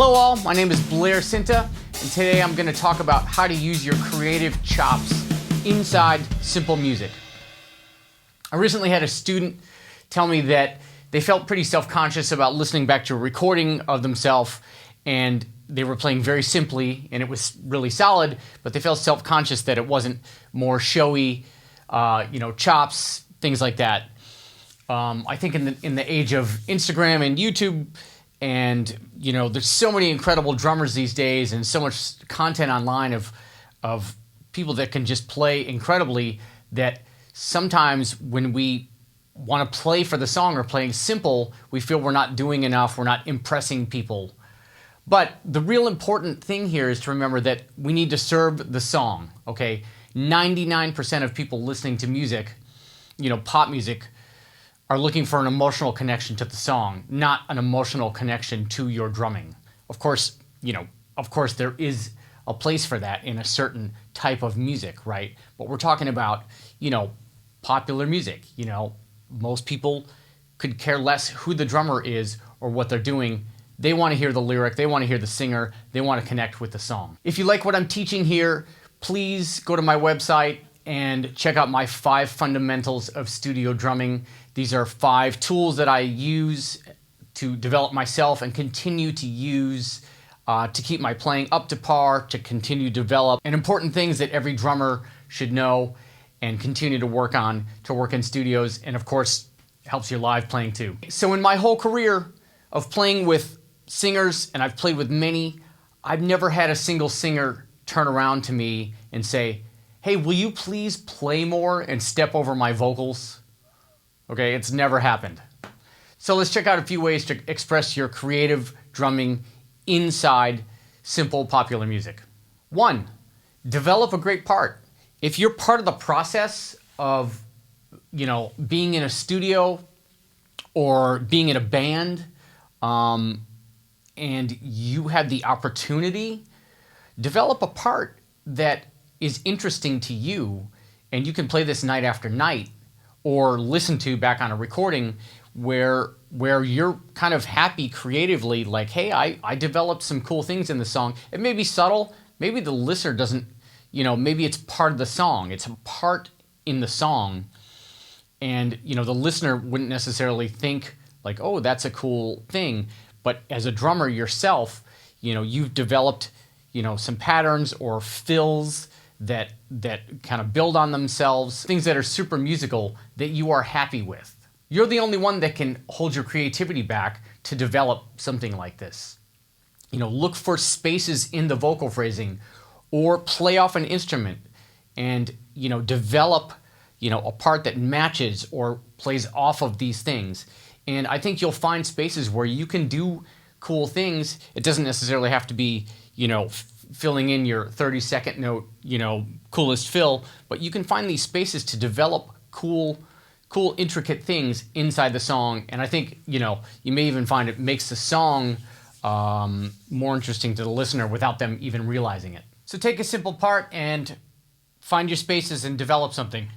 Hello all, my name is Blair Cinta, and today I'm going to talk about how to use your creative chops inside simple music. I recently had a student tell me that they felt pretty self-conscious about listening back to a recording of themselves, and they were playing very simply and it was really solid, but they felt self-conscious that it wasn't more showy, chops, things like that. I think in the age of Instagram and YouTube, and there's so many incredible drummers these days, and so much content online of people that can just play incredibly, that sometimes when we want to play for the song or playing simple, we feel we're not doing enough, we're not impressing people. But the real important thing here is to remember that we need to serve the song, okay? 99% of people listening to music, pop music, are looking for an emotional connection to the song, not an emotional connection to your drumming. Of course, there is a place for that in a certain type of music, right? But we're talking about, popular music. Most people could care less who the drummer is or what they're doing. They want to hear the lyric, they want to hear the singer, they want to connect with the song. If you like what I'm teaching here, please go to my website and check out my 5 fundamentals of studio drumming. These are 5 tools that I use to develop myself and continue to use to keep my playing up to par, to continue to develop, and important things that every drummer should know and continue to work on, to work in studios, and of course, helps your live playing too. So in my whole career of playing with singers, and I've played with many, I've never had a single singer turn around to me and say, "Hey, will you please play more and step over my vocals?" Okay, it's never happened. So let's check out a few ways to express your creative drumming inside simple popular music. 1, develop a great part. If you're part of the process of, being in a studio or being in a band, and you have the opportunity, develop a part that is interesting to you, and you can play this night after night or listen to back on a recording where you're kind of happy creatively, like, hey, I developed some cool things in the song. It may be subtle, maybe the listener doesn't, maybe it's part of the song, it's a part in the song, and the listener wouldn't necessarily think like, oh, that's a cool thing. But as a drummer yourself, you've developed some patterns or fills that kind of build on themselves, things that are super musical that you are happy with. You're the only one that can hold your creativity back to develop something like this. Look for spaces in the vocal phrasing or play off an instrument and, develop, a part that matches or plays off of these things. And I think you'll find spaces where you can do cool things. It doesn't necessarily have to be, filling in your 30-second note, coolest fill, but you can find these spaces to develop cool, intricate things inside the song. And I think, you may even find it makes the song more interesting to the listener without them even realizing it. So take a simple part and find your spaces and develop something.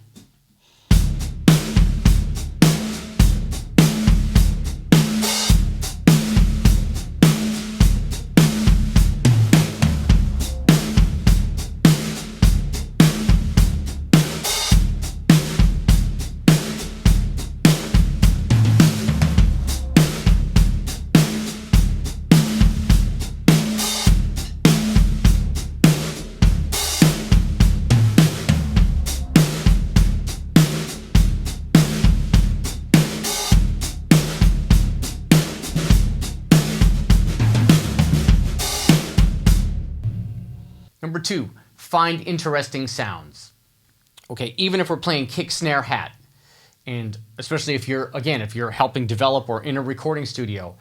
Number 2, find interesting sounds. Okay, even if we're playing kick, snare, hat, and especially if you're helping develop or in a recording studio,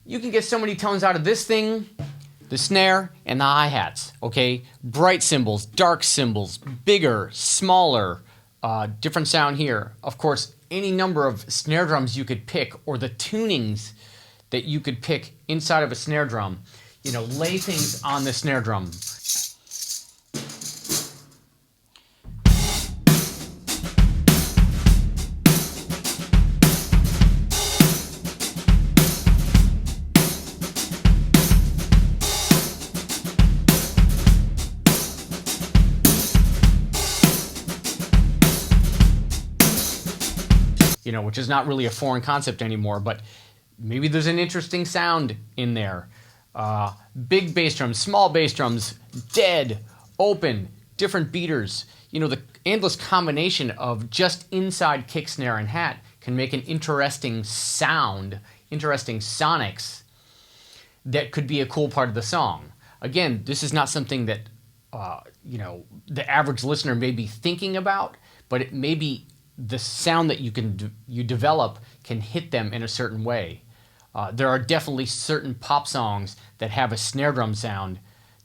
you can get so many tones out of this thing, the snare, and the hi-hats, okay? Bright cymbals, dark cymbals, bigger, smaller, different sound here. Of course, any number of snare drums you could pick, or the tunings that you could pick inside of a snare drum. Lay things on the snare drum. which is not really a foreign concept anymore, but maybe there's an interesting sound in there. Big bass drums, small bass drums, dead, open, different beaters. The endless combination of just inside kick, snare, and hat can make an interesting sound, interesting sonics that could be a cool part of the song. Again, this is not something that the average listener may be thinking about, but it may be the sound that you develop can hit them in a certain way. There are definitely certain pop songs that have a snare drum sound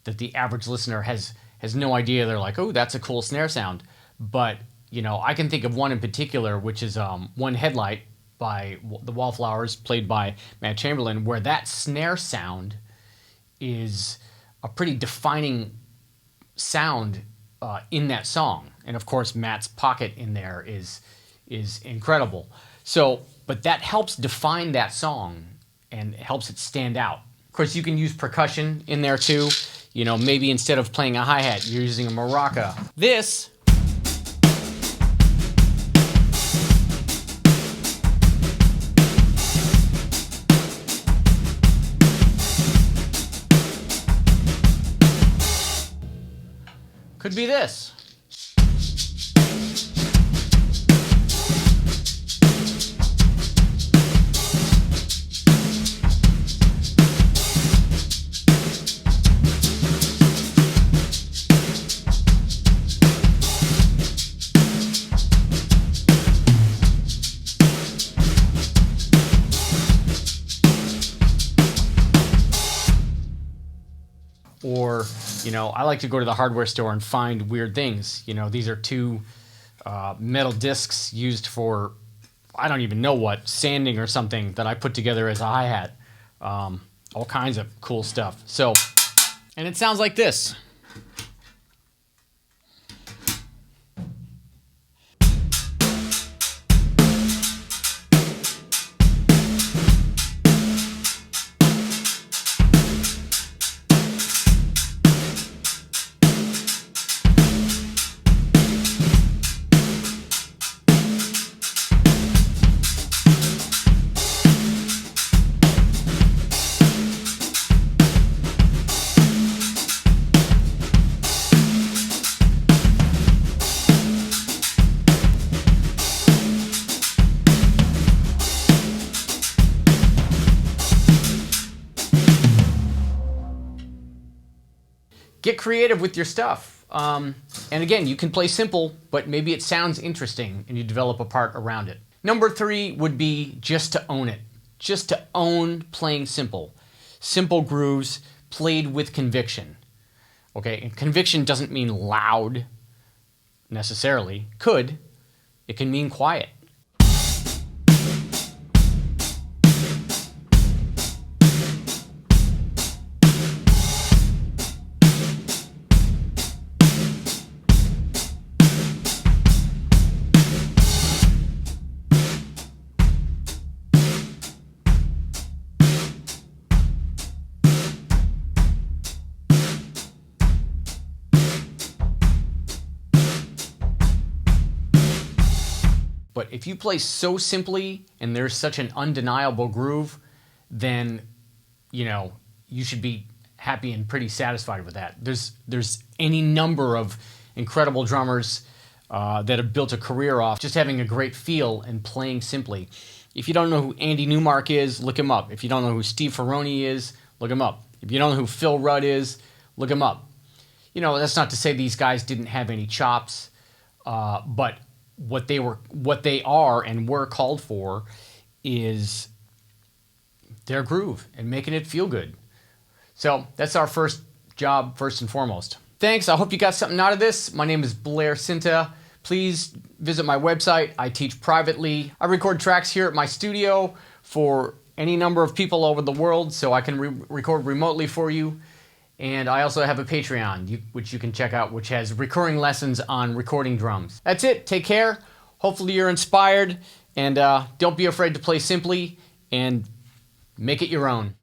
that the average listener has no idea. They're like, oh, that's a cool snare sound. But, I can think of one in particular, which is One Headlight by the Wallflowers, played by Matt Chamberlain, where that snare sound is a pretty defining sound in that song. And of course, Matt's pocket in there is incredible. But that helps define that song and helps it stand out. Of course, you can use percussion in there too. Maybe instead of playing a hi-hat, you're using a maraca. This could be this. Or, I like to go to the hardware store and find weird things. These are two metal discs used for, I don't even know what, sanding or something that I put together as a hi-hat. All kinds of cool stuff. And it sounds like this. Get creative with your stuff. And again, you can play simple, but maybe it sounds interesting and you develop a part around it. Number 3 would be just to own it. Just to own playing simple. Simple grooves played with conviction. Okay, and conviction doesn't mean loud necessarily. Could. It can mean quiet. But if you play so simply and there's such an undeniable groove, then, you should be happy and pretty satisfied with that. There's any number of incredible drummers that have built a career off just having a great feel and playing simply. If you don't know who Andy Newmark is, look him up. If you don't know who Steve Ferroni is, look him up. If you don't know who Phil Rudd is, look him up. That's not to say these guys didn't have any chops, but what they are and were called for is their groove and making it feel good. So that's our first job, first and foremost. Thanks. I hope you got something out of this. My name is Blair Cinta. Please visit my website. I teach privately. I record tracks here at my studio for any number of people over the world, so I can record remotely for you. And I also have a Patreon, which you can check out, which has recurring lessons on recording drums. That's it. Take care. Hopefully you're inspired. And don't be afraid to play simply and make it your own.